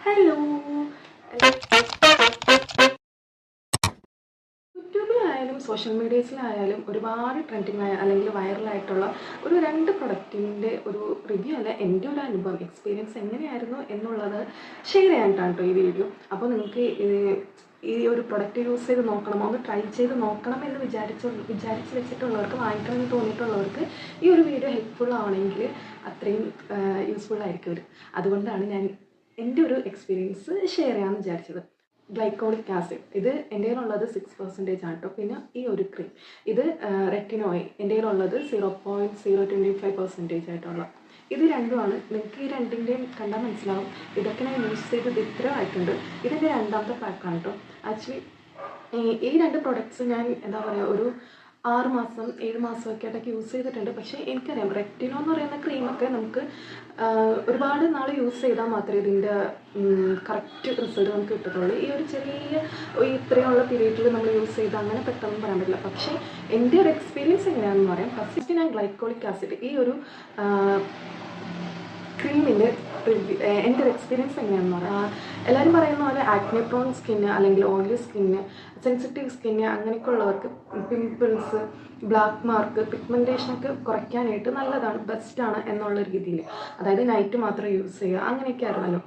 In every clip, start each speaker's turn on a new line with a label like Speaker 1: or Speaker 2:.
Speaker 1: Hello, യൂട്യൂബിലായാലും social മീഡിയസിലായാലും ഒരുപാട് trending ആയ അല്ലെങ്കിൽ വൈറലായിട്ടുള്ള ഒരു 2 പ്രൊഡക്റ്റിൻ്റെ ഒരു റിവ്യൂ അല്ല, എൻ്റെ ഒരു അനുഭവം എക്സ്പീരിയൻസ് എങ്ങനെയായിരുന്നു എന്നുള്ളത് ഷെയർ ചെയ്യാനായിട്ടാണ് കേട്ടോ ഈ വീഡിയോ. അപ്പോൾ നിങ്ങൾക്ക് ഈ ഒരു പ്രൊഡക്റ്റ് യൂസ് ചെയ്ത് നോക്കണമോ, ഒന്ന് ട്രൈ ചെയ്ത് നോക്കണം എന്ന് വിചാരിച്ച് വെച്ചിട്ടുള്ളവർക്ക്, വാങ്ങിക്കണമെന്ന് തോന്നിയിട്ടുള്ളവർക്ക് ഈ ഒരു വീഡിയോ ഹെൽപ്ഫുൾ ആവണമെങ്കിൽ അത്രയും യൂസ്ഫുൾ ആയിരിക്കും. അതുകൊണ്ടാണ് ഞാൻ എൻ്റെ ഒരു എക്സ്പീരിയൻസ് ഷെയർ ചെയ്യാമെന്ന് വിചാരിച്ചത്. ഗ്ലൈക്കോളിക് ആസിഡ് ഇത് എൻ്റെ കയ്യിലുള്ളത് 6% ആണ് കേട്ടോ. പിന്നെ ഈ ഒരു ക്രീം ഇത് റെറ്റിനോയിൽ എൻ്റെ കയ്യിലുള്ളത് 0.025% ആയിട്ടുള്ള ഇത് രണ്ടുമാണ്. നിങ്ങൾക്ക് ഈ രണ്ടിൻ്റെയും കണ്ടാൽ മനസ്സിലാവും. ഇതൊക്കെ ഞാൻ യൂസ് ചെയ്തത് ഇത്ര ആയിട്ടുണ്ട്. ഇതെൻ്റെ രണ്ടാമത്തെ പാക്കാണ് കേട്ടോ. ആക്ച്വലി ഈ 2 പ്രൊഡക്ട്സ് ഞാൻ എന്താ പറയുക, ഒരു 6 മാസം 7 മാസമൊക്കെ ആയിട്ടൊക്കെ യൂസ് ചെയ്തിട്ടുണ്ട്. പക്ഷേ എനിക്കറിയാം, റെറ്റിനോ എന്ന് പറയുന്ന ക്രീമൊക്കെ നമുക്ക് ഒരുപാട് നാൾ യൂസ് ചെയ്താൽ മാത്രമേ ഇതിൻ്റെ കറക്റ്റ് റിസൾട്ട് നമുക്ക് കിട്ടത്തുള്ളൂ. ഈ ഒരു ചെറിയ ഇത്രയുള്ള പീരീഡിൽ നമ്മൾ യൂസ് ചെയ്ത് അങ്ങനെ പെട്ടെന്ന് പറയാൻ പറ്റില്ല. പക്ഷേ എൻ്റെ ഒരു എക്സ്പീരിയൻസ് എങ്ങനെയാണെന്ന് പറയാം. ഫസ്റ്റ് ഞാൻ ഗ്ലൈക്കോളിക് ആസിഡ് ഈ ഒരു ക്രീമിൻ്റെ എൻ്റെ ഒരു എക്സ്പീരിയൻസ് എങ്ങനെയാണെന്ന് പറയാം. എല്ലാവരും പറയുന്ന പോലെ ആക്നെ പ്രോൺ സ്കിന്ന് അല്ലെങ്കിൽ ഓയിലി സ്കിന്ന്, സെൻസിറ്റീവ് സ്കിന്ന് അങ്ങനെയൊക്കെ ഉള്ളവർക്ക് പിമ്പിൾസ്, ബ്ലാക്ക് മാർക്ക്, പിഗ്മെൻറ്റേഷനൊക്കെ കുറയ്ക്കാനായിട്ട് നല്ലതാണ്, ബെസ്റ്റാണ് എന്നുള്ള രീതിയിൽ. അതായത് നൈറ്റ് മാത്രം യൂസ് ചെയ്യുക അങ്ങനെയൊക്കെ ആയിരുന്നല്ലോ.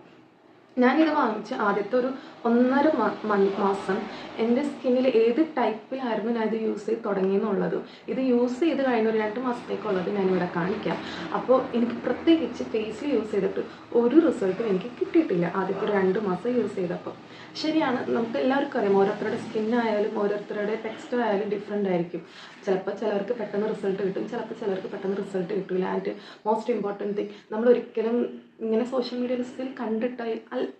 Speaker 1: ഞാനിത് വാങ്ങിച്ച് ആദ്യത്തെ ഒരു 1.5 മാസം എൻ്റെ സ്കിന്നിൽ ഏത് ടൈപ്പിലായിരുന്നു ഞാനിത് യൂസ് ചെയ്ത് തുടങ്ങിയെന്നുള്ളതും ഇത് യൂസ് ചെയ്ത് കഴിഞ്ഞ ഒരു 2 മാസത്തേക്കുള്ളത് ഞാനിവിടെ കാണിക്കാം. അപ്പോൾ എനിക്ക് പ്രത്യേകിച്ച് ഫേസിൽ യൂസ് ചെയ്തിട്ട് ഒരു റിസൾട്ടും എനിക്ക് കിട്ടിയിട്ടില്ല ആദ്യത്തെ ഒരു 2 മാസം യൂസ് ചെയ്തപ്പോൾ. ശരിയാണ്, നമുക്ക് എല്ലാവർക്കും അറിയാം, ഓരോരുത്തരുടെ സ്കിന്നായാലും ഓരോരുത്തരുടെ ടെക്സ്ചർ ആയാലും ഡിഫറെൻ്റ് ആയിരിക്കും. ചിലപ്പോൾ ചിലർക്ക് പെട്ടെന്ന് റിസൾട്ട് കിട്ടും, ചിലർക്ക് പെട്ടെന്ന് റിസൾട്ട് കിട്ടില്ല. ആൻഡ് മോസ്റ്റ് ഇമ്പോർട്ടൻറ്റ് തിങ്, നമ്മൾ ഒരിക്കലും ഇങ്ങനെ സോഷ്യൽ മീഡിയയിൽ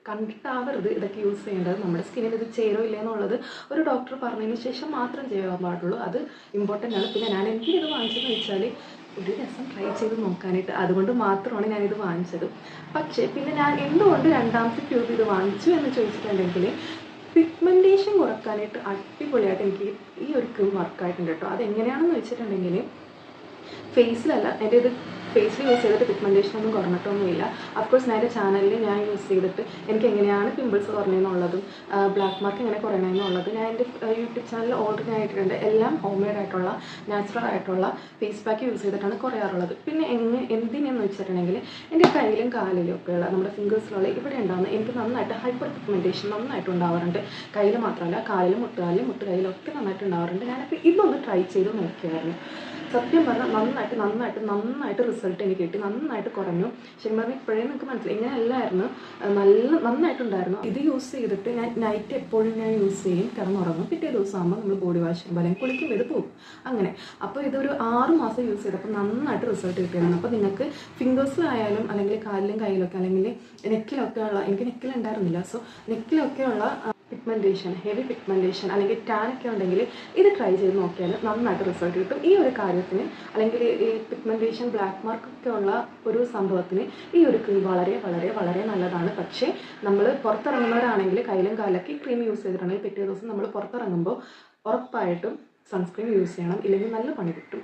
Speaker 1: കണ്ടിട്ടാവരുത് ഇതൊക്കെ യൂസ് ചെയ്യേണ്ടത്. നമ്മുടെ സ്കിന്നിൽ ഇത് ചേരോ ഇല്ല എന്നുള്ളത് ഒരു ഡോക്ടർ പറഞ്ഞതിന് ശേഷം മാത്രം ചെയ്യാൻ പാടുള്ളൂ. അത് ഇമ്പോർട്ടൻ്റ് ആണ്. പിന്നെ എനിക്കിത് വാങ്ങിച്ചതെന്ന് വെച്ചാൽ ഒരു രസം ട്രൈ ചെയ്ത് നോക്കാനായിട്ട്, അതുകൊണ്ട് മാത്രമാണ് ഞാനിത് വാങ്ങിച്ചത്. പക്ഷേ പിന്നെ ഞാൻ എന്തുകൊണ്ട് രണ്ടാമത്തെ ട്യൂബ് ഇത് വാങ്ങിച്ചു എന്ന് ചോദിച്ചിട്ടുണ്ടെങ്കിൽ, പിഗ്മെൻറ്റേഷൻ കുറക്കാനായിട്ട് അടിപൊളിയായിട്ട് എനിക്ക് ഈ ഒരു ക്രീം വർക്കായിട്ടുണ്ട് കേട്ടോ. അതെങ്ങനെയാണെന്ന് വെച്ചിട്ടുണ്ടെങ്കിൽ, ഫേസിലല്ല, എൻ്റെ ഇത് ഫേസിൽ യൂസ് ചെയ്തിട്ട് പിഗ്മെൻറ്റേഷൻ ഒന്നും കുറഞ്ഞിട്ടൊന്നുമില്ല. അഫ്കോഴ്സ് ഞാൻ എൻ്റെ ചാനലിൽ ഞാൻ യൂസ് ചെയ്തിട്ട് എനിക്ക് എങ്ങനെയാണ് പിമ്പിൾസ് കുറഞ്ഞതെന്നുള്ളതും ബ്ലാക്ക് മാർക്ക് എങ്ങനെ കുറയണമെന്നുള്ളതും ഞാൻ എൻ്റെ യൂട്യൂബ് ചാനലിൽ ഓൾറെഡി ആയിട്ടുണ്ട്. എല്ലാം ഹോം മെയ്ഡ് ആയിട്ടുള്ള നാച്ചുറൽ ആയിട്ടുള്ള ഫേസ് പാക്ക് യൂസ് ചെയ്തിട്ടാണ് കുറയാറുള്ളത്. പിന്നെ എന്തിനെന്ന് വെച്ചിട്ടുണ്ടെങ്കിൽ, എൻ്റെ കയ്യിലും കാലിലും ഒക്കെയുള്ള നമ്മുടെ ഫിംഗേഴ്സിലുള്ള ഇവിടെ ഉണ്ടാകുന്ന എനിക്ക് നന്നായിട്ട് ഹൈപ്പർ പിഗ്മെൻറ്റേഷൻ നന്നായിട്ട് ഉണ്ടാവാറുണ്ട്. കയ്യിൽ മാത്രമല്ല, കാലിലും മുട്ടുകൈയിലും ഒക്കെ നന്നായിട്ട് ഉണ്ടാവാറുണ്ട്. ഞാനപ്പോൾ ഇതൊന്ന് ട്രൈ ചെയ്ത് നോക്കിയായിരുന്നു. സത്യം പറഞ്ഞാൽ നന്നായിട്ട് റിസൾട്ട് എനിക്ക് കിട്ടി, നന്നായിട്ട് കുറഞ്ഞു. ശരിക്കും പറഞ്ഞാൽ ഇപ്പോഴേ നിങ്ങൾക്ക് മനസ്സിലായി, ഇങ്ങനെ അല്ലായിരുന്നു, നന്നായിട്ടുണ്ടായിരുന്നു. ഇത് യൂസ് ചെയ്തിട്ട് ഞാൻ നൈറ്റ് എപ്പോഴും ഞാൻ യൂസ് ചെയ്യും, കിടന്നുറങ്ങും. പിറ്റേ ദിവസം ആകുമ്പോൾ നമ്മൾ ബോഡി വാഷ് ചെയ്യുമ്പോൾ അല്ലെങ്കിൽ കുളിക്കും, ഇത് പോകും അങ്ങനെ. അപ്പോൾ ഇതൊരു 6 മാസം യൂസ് ചെയ്തപ്പോൾ നന്നായിട്ട് റിസൾട്ട് കിട്ടിയിരുന്നു. അപ്പോൾ നിങ്ങൾക്ക് ഫിംഗേഴ്സിലായാലും അല്ലെങ്കിൽ കാലിലും കയ്യിലൊക്കെ അല്ലെങ്കിൽ നെക്കിലൊക്കെ ഉള്ള, എനിക്ക് നെക്കിലുണ്ടായിരുന്നില്ല, സോ നെക്കിലൊക്കെയുള്ള പിഗ്മെൻറ്റേഷൻ, ഹെവി പിഗ്മെൻറ്റേഷൻ അല്ലെങ്കിൽ ടാൻ ഒക്കെ ഉണ്ടെങ്കിൽ ഇത് ട്രൈ ചെയ്ത് നോക്കിയാൽ നന്നായിട്ട് റിസൾട്ട് കിട്ടും. ഈ ഒരു കാര്യത്തിന് അല്ലെങ്കിൽ ഈ പിഗ്മെൻറ്റേഷൻ, ബ്ലാക്ക് മാർക്കൊക്കെ ഉള്ള ഒരു സംഭവത്തിന് ഈ ഒരു ക്രീം വളരെ നല്ലതാണ്. പക്ഷേ നമ്മൾ പുറത്തിറങ്ങുന്നവരാണെങ്കിൽ കയ്യിലും കാലൊക്കെ ഈ ക്രീം യൂസ് ചെയ്തിട്ടുണ്ടെങ്കിൽ പിറ്റേ ദിവസം നമ്മൾ പുറത്തിറങ്ങുമ്പോൾ ഉറപ്പായിട്ടും സൺസ്ക്രീൻ യൂസ് ചെയ്യണം, ഇല്ലെങ്കിൽ നല്ല പണി കിട്ടും.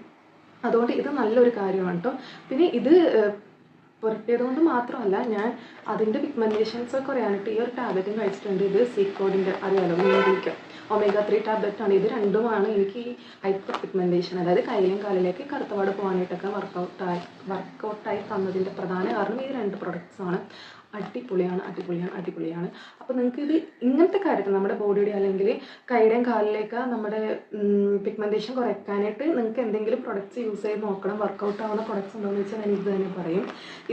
Speaker 1: അതുകൊണ്ട് ഇത് നല്ലൊരു കാര്യമാണ് കേട്ടോ. പിന്നെ ഇത് പുരട്ടിയത് കൊണ്ട് മാത്രമല്ല, ഞാൻ അതിൻ്റെ പിഗ്മെൻറ്റേഷൻസ് കുറയാനായിട്ട് ഈ ഒരു ടാബ്ലറ്റും കഴിച്ചിട്ടുണ്ട്. ഇത് സീക്കോഡിൻ്റെ, അറിയാലോ, മീൻഡിക്ക് ഒമേഗ 3 ടാബ്ലറ്റാണ്. ഇത് രണ്ടുമാണ് എനിക്ക് ഈ ഹൈപ്പർ പിഗ്മെൻറ്റേഷൻ, അതായത് കയ്യിലും കാലിലേക്ക് കറുത്തപാട് പോകാനായിട്ടൊക്കെ വർക്കൗട്ടായി തന്നതിൻ്റെ പ്രധാന കാരണം ഈ 2 പ്രൊഡക്ട്സാണ്. അടിപൊളിയാണ്. അപ്പോൾ നിങ്ങൾക്ക് ഇത് ഇങ്ങനത്തെ കാര്യത്തിൽ നമ്മുടെ ബോഡിയുടെ അല്ലെങ്കിൽ കൈയുടെയും കാലിലേക്ക് നമ്മുടെ പിഗ്മെൻറ്റേഷൻ കുറയ്ക്കാനായിട്ട് നിങ്ങൾക്ക് എന്തെങ്കിലും പ്രൊഡക്ട്സ് യൂസ് ചെയ്ത് നോക്കണം. വർക്കൗട്ട് ആവുന്ന പ്രൊഡക്ട്സ് ഉണ്ടോ എന്ന് വെച്ചാൽ ഞാൻ ഇത് തന്നെ പറയും.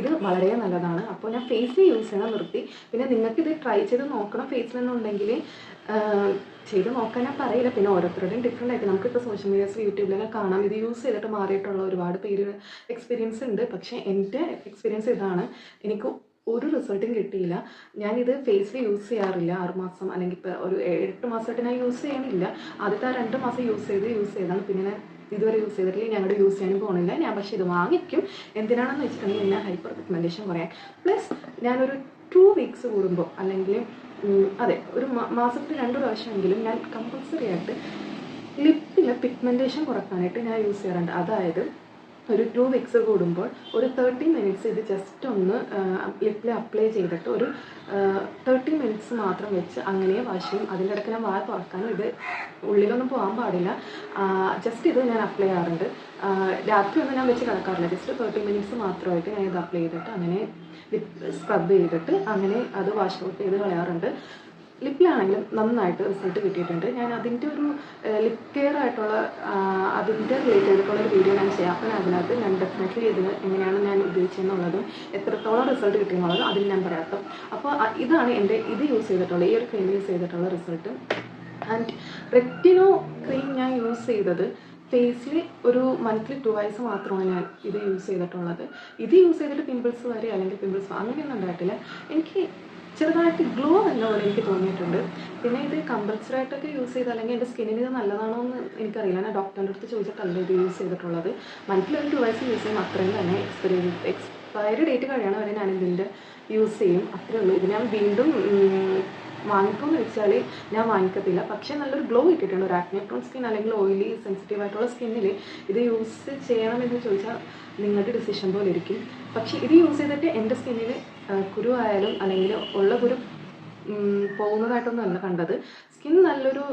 Speaker 1: ഇത് വളരെ നല്ലതാണ്. അപ്പോൾ ഞാൻ ഫേസിൽ യൂസ് ചെയ്യണം നിർത്തി. പിന്നെ നിങ്ങൾക്കിത് ട്രൈ ചെയ്ത് നോക്കണം ഫേസിലെന്നുണ്ടെങ്കിൽ, ചെയ്ത് നോക്കാൻ ഞാൻ പറയില്ല. പിന്നെ ഓരോരുത്തരുടെയും ഡിഫറെൻ്റ് ആയിട്ട് നമുക്കിപ്പോൾ സോഷ്യൽ മീഡിയാസിൽ യൂട്യൂബിലൊക്കെ കാണാം, ഇത് യൂസ് ചെയ്തിട്ട് മാറിയിട്ടുള്ള ഒരുപാട് പേര് എക്സ്പീരിയൻസ് ഉണ്ട്. പക്ഷേ എൻ്റെ എക്സ്പീരിയൻസ് ഇതാണ്, എനിക്ക് ഒരു റിസൾട്ടും കിട്ടിയില്ല. ഞാനിത് ഫേസിൽ യൂസ് ചെയ്യാറില്ല 6 മാസം അല്ലെങ്കിൽ ഇപ്പോൾ ഒരു 8 മാസമായിട്ട് ഞാൻ യൂസ് ചെയ്യണില്ല. ആദ്യത്തെ 2 മാസം യൂസ് ചെയ്താണ്. പിന്നെ ഞാൻ ഇതുവരെ യൂസ് ചെയ്തിട്ടില്ല, ഞങ്ങളുടെ യൂസ് ചെയ്യാനും പോകണില്ല. ഞാൻ പക്ഷേ ഇത് വാങ്ങിക്കും. എന്തിനാണെന്ന് വെച്ചിട്ടുണ്ടെങ്കിൽ എന്നെ ഹൈപ്പർ പിഗ്മെൻറ്റേഷൻ കുറയാൻ. പ്ലസ് ഞാനൊരു 2 വീക്സ് കൂടുമ്പോൾ അല്ലെങ്കിൽ അതെ ഒരു മാസത്തിൽ 2 പ്രാവശ്യമെങ്കിലും ഞാൻ കമ്പൾസറി ആയിട്ട് ലിപ്പിലെ പിഗ്മെൻറ്റേഷൻ കുറക്കാനായിട്ട് ഞാൻ യൂസ് ചെയ്യാറുണ്ട്. അതായത് ഒരു 2 വീക്സ് കൂടുമ്പോൾ ഒരു 30 മിനിറ്റ്സ് ഇത് ജസ്റ്റ് ഒന്ന് ലിപ്പിൽ അപ്ലൈ ചെയ്തിട്ട് ഒരു 30 മിനിറ്റ്സ് മാത്രം വെച്ച് അങ്ങനെ വാഷ് ചെയ്യും. അതിൻ്റെ ഇടയ്ക്ക് ഞാൻ വായ തുറക്കാനും ഇത് ഉള്ളിലൊന്നും പോകാൻ പാടില്ല. ജസ്റ്റ് ഇത് ഞാൻ അപ്ലൈ ചെയ്യാറുണ്ട്. രാത്രി ഒന്നും ഞാൻ വെച്ച് കിടക്കാറില്ല. ജസ്റ്റ് 30 മിനിറ്റ്സ് മാത്രമായിട്ട് ഞാൻ ഇത് അപ്ലൈ ചെയ്തിട്ട് അങ്ങനെ ലിപ്പ് സ്ക്രബ് ചെയ്തിട്ട് അങ്ങനെ അത് വാഷ് ഔട്ട് ചെയ്ത് കളയാറുണ്ട്. ലിപ്പിലാണെങ്കിലും നന്നായിട്ട് റിസൾട്ട് കിട്ടിയിട്ടുണ്ട്. ഞാൻ അതിൻ്റെ ഒരു ലിപ് കെയർ ആയിട്ടുള്ള അതിൻ്റെ റിലേറ്റഡ് ആയിട്ടുള്ള ഒരു വീഡിയോ ഞാൻ ചെയ്യാം. അപ്പോൾ അതിനകത്ത് ഞാൻ ഡെഫിനറ്റ്ലി ഇതിന് എങ്ങനെയാണ് ഞാൻ ഉപയോഗിച്ചതെന്നുള്ളതും എത്രത്തോളം റിസൾട്ട് കിട്ടിയെന്നുള്ളതും അതിൽ ഞാൻ പറയാം. അപ്പോൾ ഇതാണ് എൻ്റെ ഇത് യൂസ് ചെയ്തിട്ടുള്ള ഈ ഒരു ക്രീം യൂസ് ചെയ്തിട്ടുള്ള റിസൾട്ട്. ആൻഡ് റെറ്റിനോ ക്രീം ഞാൻ യൂസ് ചെയ്തത് ഫേസിൽ ഒരു മന്ത്ലി 2 മാത്രമാണ് ഞാൻ ഇത് യൂസ് ചെയ്തിട്ടുള്ളത്. ഇത് യൂസ് ചെയ്തിട്ട് പിമ്പിൾസ് വരെ അല്ലെങ്കിൽ പിമ്പിൾസ് അങ്ങനെയൊന്നും ഉണ്ടായിട്ടില്ല. എനിക്ക് ചെറുതായിട്ട് ഗ്ലോ വന്ന പോലെ എനിക്ക് തോന്നിയിട്ടുണ്ട്. പിന്നെ ഇത് കമ്പൽസറി ആയിട്ടൊക്കെ യൂസ് ചെയ്ത് അല്ലെങ്കിൽ എൻ്റെ സ്കിന്നിന് ഇത് നല്ലതാണോ എന്ന് എനിക്കറിയില്ല. ഞാൻ ഡോക്ടറിൻ്റെ അടുത്ത് ചോദിച്ചിട്ടല്ല ഇത് യൂസ് ചെയ്തിട്ടുള്ളത്. മന്ത്ലി ഒരു 2 യൂസ് ചെയ്യും, അത്രയും തന്നെ. എക്സ്പയറി ഡേറ്റ് കഴിയണ വരെ ഞാൻ ഇതിൻ്റെ യൂസ് ചെയ്യും, അത്രയേ ഉള്ളൂ. ഇത് ഞാൻ വീണ്ടും വാങ്ങിക്കുമെന്ന് വെച്ചാൽ ഞാൻ വാങ്ങിക്കത്തില്ല. പക്ഷേ നല്ലൊരു ഗ്ലോ കിട്ടിയിട്ടുണ്ട്. ഒരു ആക്നെ പ്രോൺ സ്കിൻ അല്ലെങ്കിൽ ഓയിലി സെൻസിറ്റീവ് ആയിട്ടുള്ള സ്കിന്നിൽ ഇത് യൂസ് ചെയ്യണമെന്ന് ചോദിച്ചാൽ നിങ്ങളുടെ ഡിസിഷൻ പോലെ ഇരിക്കും. പക്ഷേ ഇത് യൂസ് ചെയ്തിട്ട് എൻ്റെ സ്കിന്നിൽ കുരു ആയാലും അല്ലെങ്കിൽ ഉള്ള കുരു പോകുന്നതായിട്ടൊന്നും അല്ല കണ്ടത്. സ്കിൻ നല്ലൊരു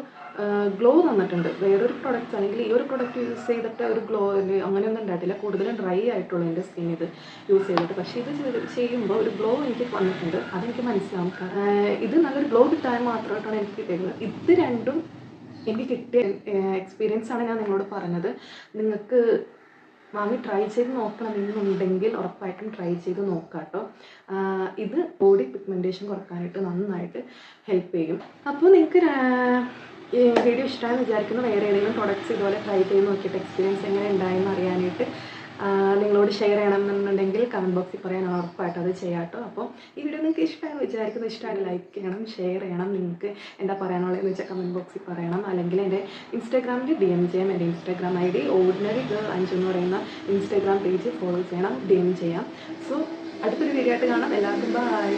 Speaker 1: ഗ്ലോ തന്നിട്ടുണ്ട്. വേറൊരു പ്രൊഡക്റ്റ് അല്ലെങ്കിൽ ഈ ഒരു പ്രൊഡക്റ്റ് യൂസ് ചെയ്തിട്ട് ഒരു ഗ്ലോ അങ്ങനെയൊന്നും ഉണ്ടായിട്ടില്ല. കൂടുതലും ഡ്രൈ ആയിട്ടുള്ള എൻ്റെ സ്കിൻ ഇത് യൂസ് ചെയ്തിട്ട്. പക്ഷേ ഇത് ചെയ്യുമ്പോൾ ഒരു ഗ്ലോ എനിക്ക് വന്നിട്ടുണ്ട്, അതെനിക്ക് മനസ്സിലാവും. ഇത് നല്ലൊരു ഗ്ലോ കിട്ടാൻ മാത്രമായിട്ടാണ് എനിക്ക് കിട്ടിയത്. ഇത് രണ്ടും എനിക്ക് കിട്ടിയ എക്സ്പീരിയൻസ് ആണ് ഞാൻ നിങ്ങളോട് പറഞ്ഞത്. നിങ്ങൾക്ക് വാങ്ങി ട്രൈ ചെയ്ത് നോക്കണമെന്നുണ്ടെങ്കിൽ ഉറപ്പായിട്ടും ട്രൈ ചെയ്ത് നോക്കാം കേട്ടോ. ഇത് ബോഡി പിഗ്മെൻറ്റേഷൻ കുറക്കാനായിട്ട് നന്നായിട്ട് ഹെൽപ്പ് ചെയ്യും. അപ്പോൾ നിങ്ങൾക്ക് ഈ വീഡിയോ ഇഷ്ടമായെന്ന് വിചാരിക്കുന്ന വേറെ ഏതെങ്കിലും പ്രൊഡക്ട്സ് ഇതുപോലെ ട്രൈ ചെയ്ത് നോക്കിയിട്ട് എക്സ്പീരിയൻസ് എങ്ങനെ ഉണ്ടായെന്ന് അറിയാനായിട്ട് നിങ്ങളോട് ഷെയർ ചെയ്യണമെന്നുണ്ടെങ്കിൽ കമൻറ്റ് ബോക്സിൽ പറയാൻ ഉറപ്പായിട്ട് അത് ചെയ്യാം കേട്ടോ. അപ്പോൾ ഈ വീഡിയോ നിങ്ങൾക്ക് ഇഷ്ടമായെന്ന് വിചാരിക്കുന്നത് ഇഷ്ടമാണ് ലൈക്ക് ചെയ്യണം, ഷെയർ ചെയ്യണം. നിങ്ങൾക്ക് എന്താ പറയാനുള്ളതെന്ന് വെച്ചാൽ കമൻറ്റ് ബോക്സിൽ പറയണം. അല്ലെങ്കിൽ എൻ്റെ ഇൻസ്റ്റാഗ്രാമിൽ DM ചെയ്യാം. എൻ്റെ ഇൻസ്റ്റാഗ്രാം ID ഓർഡിനറി ഗേൾ 5 എന്ന് പറയുന്ന ഇൻസ്റ്റാഗ്രാം പേജ് ഫോളോ ചെയ്യണം, DM ചെയ്യാം. സോ അടുത്തൊരു വീഡിയോ ആയിട്ട് കാണാം. എല്ലാവർക്കും ബൈ.